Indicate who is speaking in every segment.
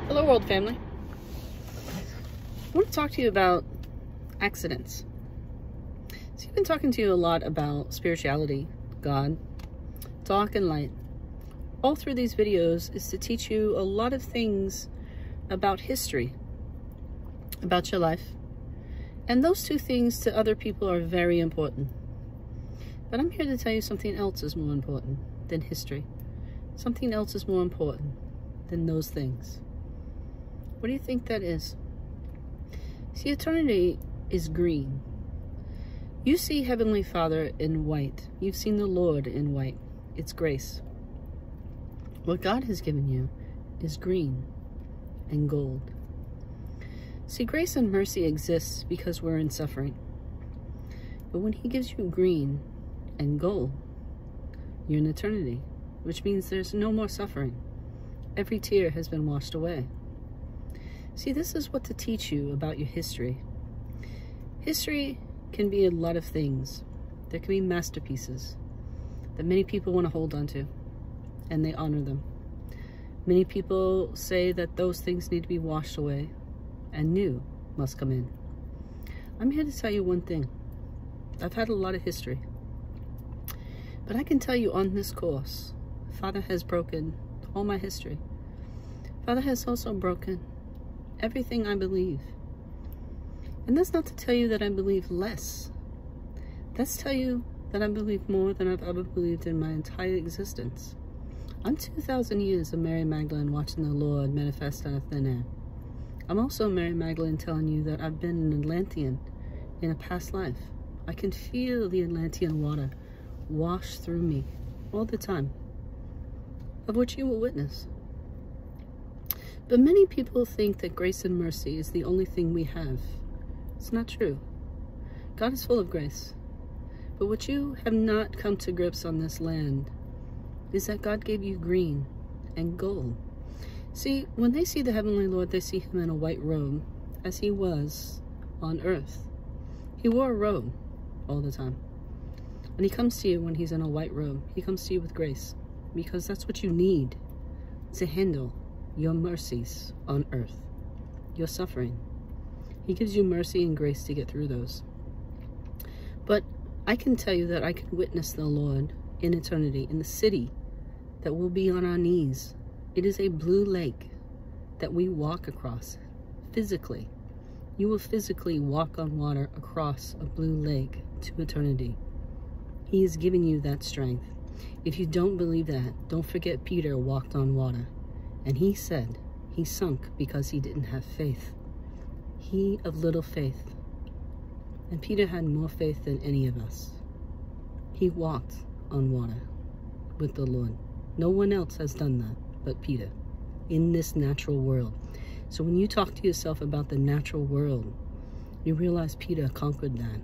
Speaker 1: Hello, world family. I want to talk to you about accidents. So I've been talking to you a lot about spirituality, God, dark and light. All through these videos is to teach you a lot of things about history, about your life. And those two things to other people are very important. But I'm here to tell you something else is more important than history. Something else is more important than those things. What do you think that is? See, eternity is green. You see Heavenly Father in white. You've seen the Lord in white. It's grace. What God has given you is green and gold. See, grace and mercy exists because we're in suffering. But when He gives you green and gold, you're in eternity, which means there's no more suffering. Every tear has been washed away. See, this is what to teach you about your history. History can be a lot of things. There can be masterpieces that many people want to hold on to, and they honor them. Many people say that those things need to be washed away, and new must come in. I'm here to tell you one thing. I've had a lot of history, but I can tell you on this course, Father has broken all my history. Father has also broken everything I believe. And that's not to tell you that I believe less. That's to tell you that I believe more than I've ever believed in my entire existence. I'm 2,000 years of Mary Magdalene watching the Lord manifest out of thin air. I'm also Mary Magdalene telling you that I've been an Atlantean in a past life. I can feel the Atlantean water wash through me all the time, of which you will witness. But many people think that grace and mercy is the only thing we have. It's not true. God is full of grace. But what you have not come to grips on this land is that God gave you green and gold. See, when they see the Heavenly Lord, they see Him in a white robe, as He was on earth. He wore a robe all the time. And He comes to you when He's in a white robe. He comes to you with grace, because that's what you need to handle your mercies on earth, your suffering. He gives you mercy and grace to get through those. But I can tell you that I can witness the Lord in eternity, in the city that will be on our knees. It is a blue lake that we walk across physically. You will physically walk on water across a blue lake to eternity. He is giving you that strength. If you don't believe that, don't forget Peter walked on water. And he said he sunk because he didn't have faith. He of little faith. And Peter had more faith than any of us. He walked on water with the Lord. No one else has done that but Peter in this natural world. So when you talk to yourself about the natural world, you realize Peter conquered that.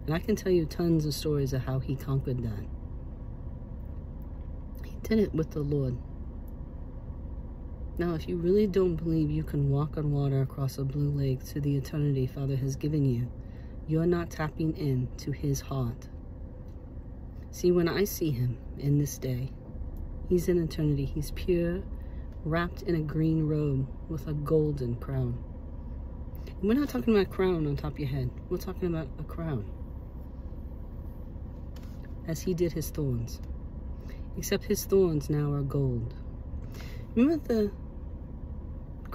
Speaker 1: And I can tell you tons of stories of how he conquered that. He did it with the Lord. Now, if you really don't believe you can walk on water across a blue lake to the eternity Father has given you, you're not tapping in to His heart. See, when I see Him in this day, He's in eternity. He's pure, wrapped in a green robe with a golden crown. And we're not talking about a crown on top of your head. We're talking about a crown, as He did His thorns. Except His thorns now are gold. Remember the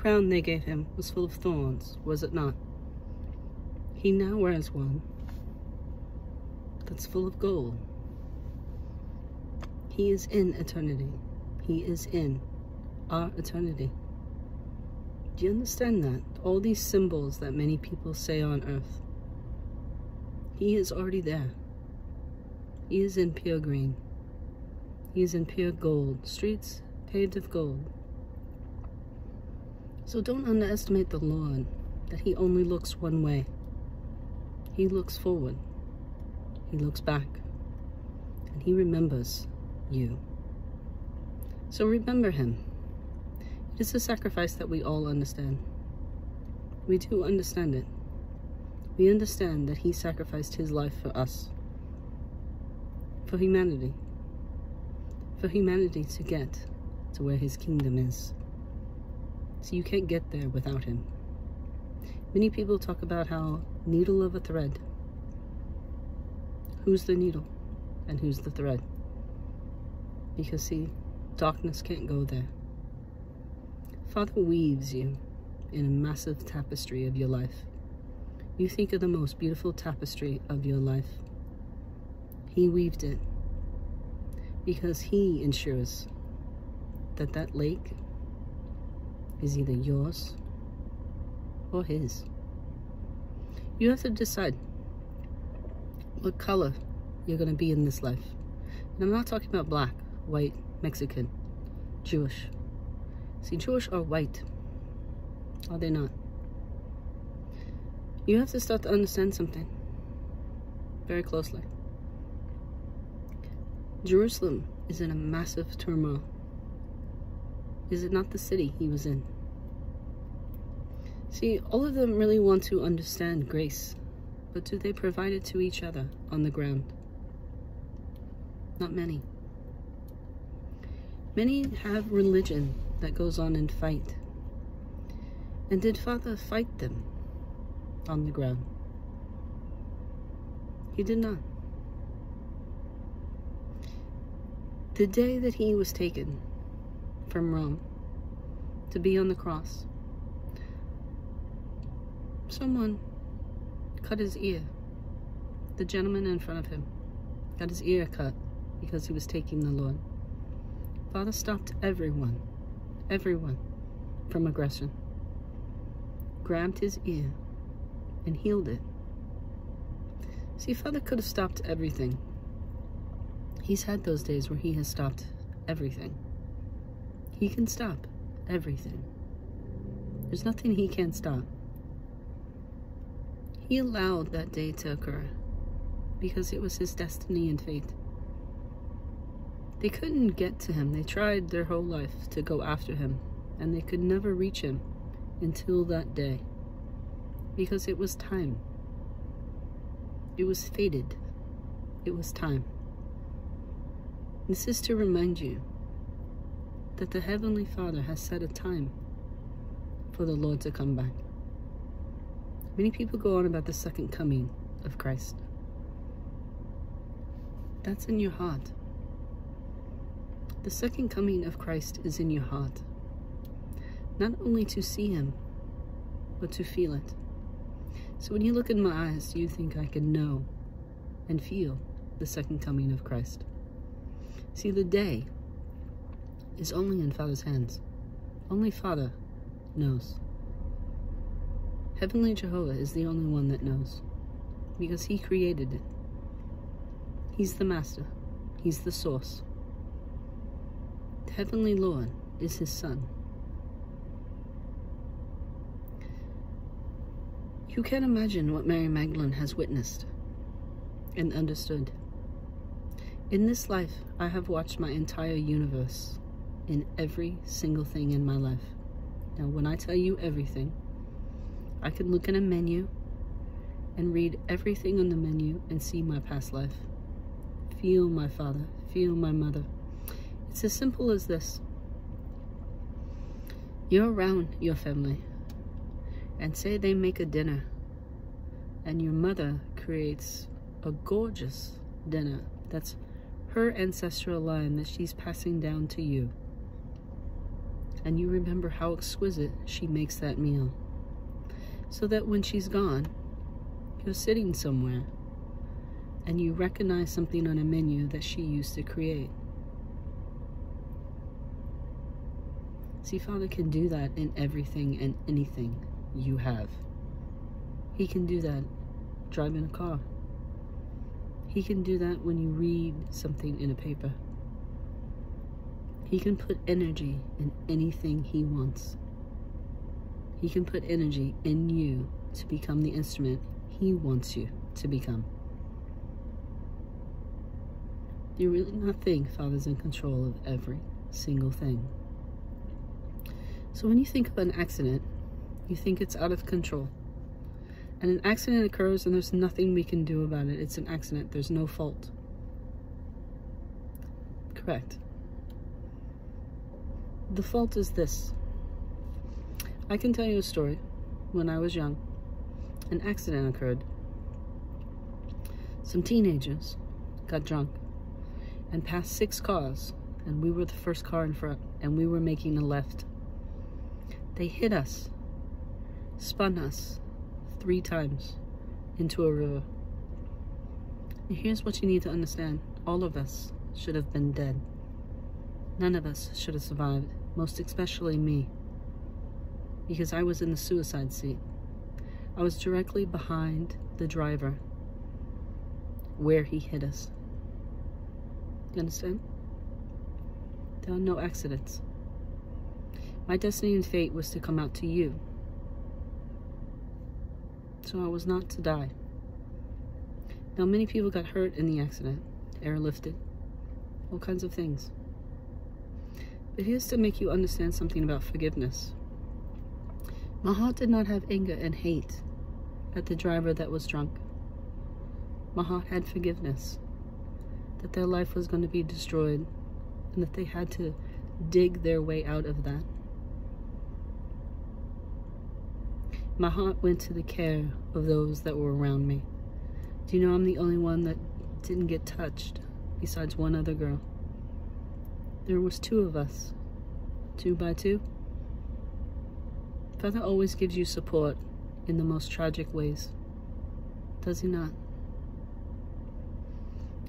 Speaker 1: crown they gave Him was full of thorns, was it not? He now wears one that's full of gold. He is in eternity. He is in our eternity. Do you understand that? All these symbols that many people say on earth, He is already there. He is in pure green. He is in pure gold. Streets paved with gold. So don't underestimate the Lord, that He only looks one way. He looks forward. He looks back. And He remembers you. So remember Him. It is a sacrifice that we all understand. We do understand it. We understand that He sacrificed His life for us. For humanity. For humanity to get to where His kingdom is. So you can't get there without him. Many people talk about how needle of a thread. Who's the needle and who's the thread? Because see, darkness can't go there. Father weaves you in a massive tapestry of your life. You think of the most beautiful tapestry of your life. He weaved it because he ensures that that lake is either yours or his. You have to decide what color you're going to be in this life. And I'm not talking about black, white, Mexican, Jewish. See, Jewish are white. Are they not? You have to start to understand something very closely. Jerusalem is in a massive turmoil. Is it not the city he was in? See, all of them really want to understand grace, but do they provide it to each other on the ground? Not many. Many have religion that goes on and fight. And did Father fight them on the ground? He did not. The day that he was taken from Rome to be on the cross, someone cut his ear. The gentleman in front of him got his ear cut because he was taking the Lord. Father stopped everyone from aggression, grabbed his ear and healed it. See, Father could have stopped everything. He's had those days where he has stopped everything. He can stop everything. There's nothing he can't stop. He allowed that day to occur because it was his destiny and fate. They couldn't get to him. They tried their whole life to go after him, and they could never reach him until that day because it was time. It was fated. It was time. This is to remind you that the Heavenly Father has set a time for the Lord to come back. Many people go on about the second coming of Christ. That's in your heart. The second coming of Christ is in your heart. Not only to see him, but to feel it. So when you look in my eyes, you think I can know and feel the second coming of Christ. See, the day is only in Father's hands. Only Father knows. Heavenly Jehovah is the only one that knows, because he created it. He's the master. He's the source. The Heavenly Lord is his Son. You can't imagine what Mary Magdalene has witnessed and understood. In this life, I have watched my entire universe in every single thing in my life. Now, when I tell you everything, I can look at a menu and read everything on the menu and see my past life. Feel my father, feel my mother. It's as simple as this. You're around your family, and say they make a dinner, and your mother creates a gorgeous dinner that's her ancestral line that she's passing down to you. And you remember how exquisite she makes that meal. So that when she's gone, you're sitting somewhere and you recognize something on a menu that she used to create. See, Father can do that in everything and anything you have. He can do that driving a car. He can do that when you read something in a paper. He can put energy in anything he wants. He can put energy in you to become the instrument he wants you to become. Do you really not think Father's in control of every single thing? So when you think of an accident, you think it's out of control. And an accident occurs and there's nothing we can do about it. It's an accident. There's no fault. Correct. The fault is this. I can tell you a story. When I was young, an accident occurred. Some teenagers got drunk and passed 6 cars, and we were the first car in front, and we were making a left. They hit us, spun us 3 times into a river. And here's what you need to understand. All of us should have been dead. None of us should have survived, most especially me, because I was in the suicide seat. I was directly behind the driver where he hit us. You understand? There are no accidents. My destiny and fate was to come out to you. So I was not to die. Now, many people got hurt in the accident, airlifted, all kinds of things. But here's to make you understand something about forgiveness. My heart did not have anger and hate at the driver that was drunk. My heart had forgiveness, that their life was going to be destroyed and that they had to dig their way out of that. My heart went to the care of those that were around me. Do you know I'm the only one that didn't get touched besides one other girl? There was 2 of us, 2 by 2. Father always gives you support in the most tragic ways. Does he not?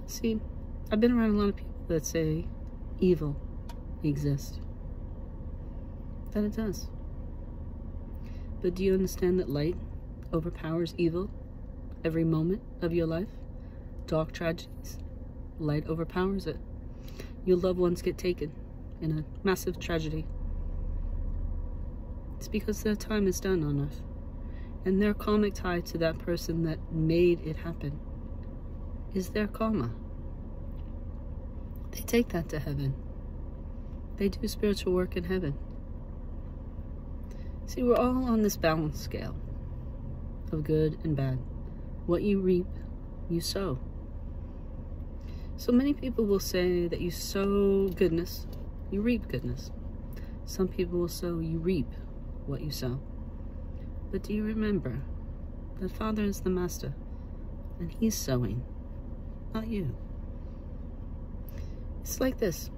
Speaker 1: See, I've been around a lot of people that say evil exists. That it does. But do you understand that light overpowers evil every moment of your life? Dark tragedies, light overpowers it. Your loved ones get taken in a massive tragedy. It's because their time is done on earth, and their karmic tie to that person that made it happen is their karma. They take that to heaven. They do spiritual work in heaven. See, we're all on this balance scale of good and bad. What you reap, you sow. So many people will say that you sow goodness, you reap goodness. Some people will sow, you reap what you sow. But do you remember that Father is the master and he's sowing, not you? It's like this.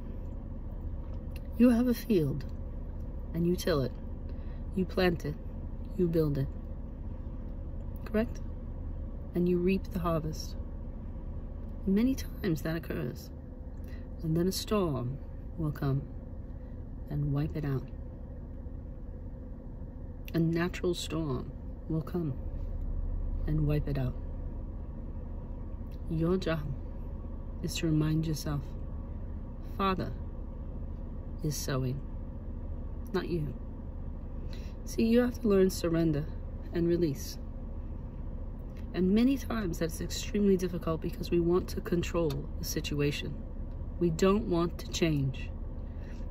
Speaker 1: You have a field and you till it. You plant it. You build it. Correct? And you reap the harvest. Many times that occurs. And then a storm will come and wipe it out. A natural storm will come and wipe it out. Your job is to remind yourself, Father is sowing, not you. See, you have to learn surrender and release. And many times that's extremely difficult because we want to control the situation. We don't want to change.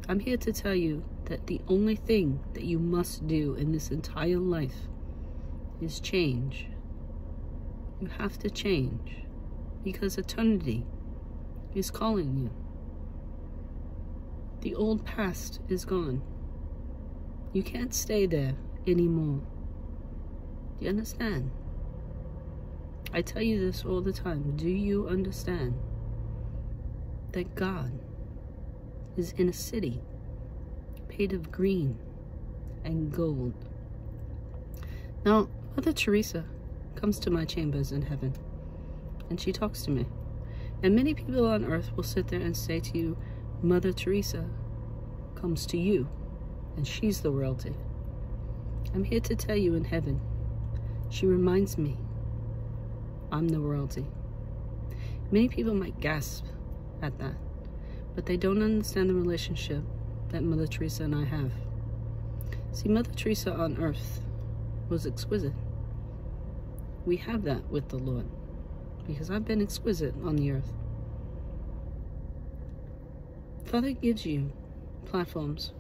Speaker 1: I'm here to tell you that the only thing that you must do in this entire life is change. You have to change because eternity is calling you. The old past is gone. You can't stay there anymore. Do you understand? I tell you this all the time. Do you understand that God is in a city made of green and gold? Now, Mother Teresa comes to my chambers in heaven and she talks to me. And many people on earth will sit there and say to you, Mother Teresa comes to you and she's the royalty. I'm here to tell you in heaven, she reminds me I'm the royalty. Many people might gasp at that, but they don't understand the relationship that Mother Teresa and I have. See, Mother Teresa on earth was exquisite. We have that with the Lord, because I've been exquisite on the earth. Father gives you platforms.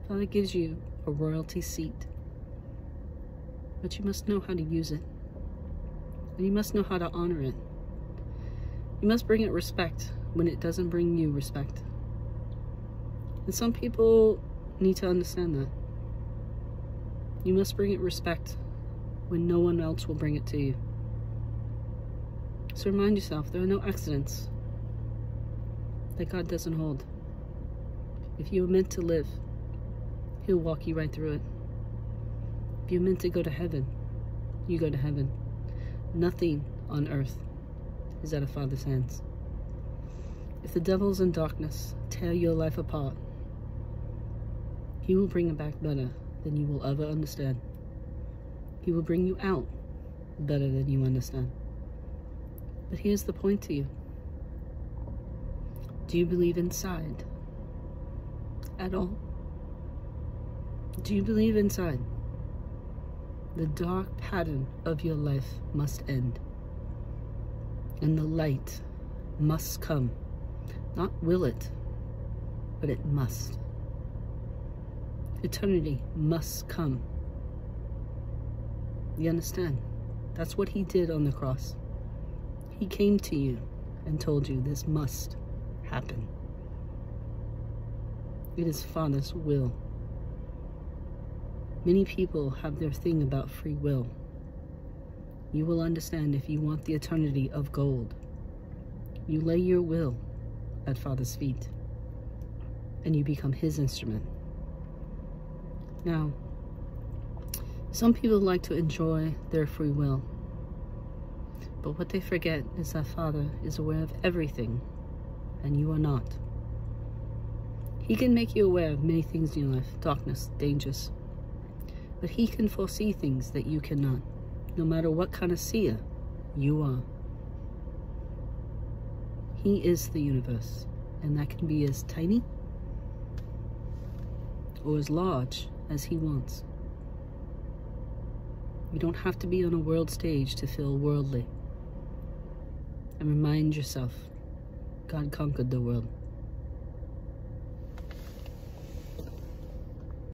Speaker 1: Father gives you a royalty seat. But you must know how to use it. And you must know how to honor it. You must bring it respect when it doesn't bring you respect. And some people need to understand that. You must bring it respect when no one else will bring it to you. So remind yourself, there are no accidents that God doesn't hold. If you are meant to live, He'll walk you right through it. If you're meant to go to heaven, you go to heaven. Nothing on earth is out of Father's hands. If the devil's in darkness, tear your life apart, He will bring it back better than you will ever understand. He will bring you out better than you understand. But here's the point to you. Do you believe inside at all? Do you believe inside the dark pattern of your life must end and the light must come? Not will it, but it must. Eternity must come. You understand? That's what He did on the cross. He came to you and told you this must happen. It is Father's will. Many people have their thing about free will. You will understand if you want the eternity of gold. You lay your will at Father's feet and you become His instrument. Now, some people like to enjoy their free will, but what they forget is that Father is aware of everything and you are not. He can make you aware of many things in your life, darkness, dangers, but He can foresee things that you cannot, no matter what kind of seer you are. He is the universe, and that can be as tiny or as large as He wants. You don't have to be on a world stage to feel worldly. And remind yourself, God conquered the world.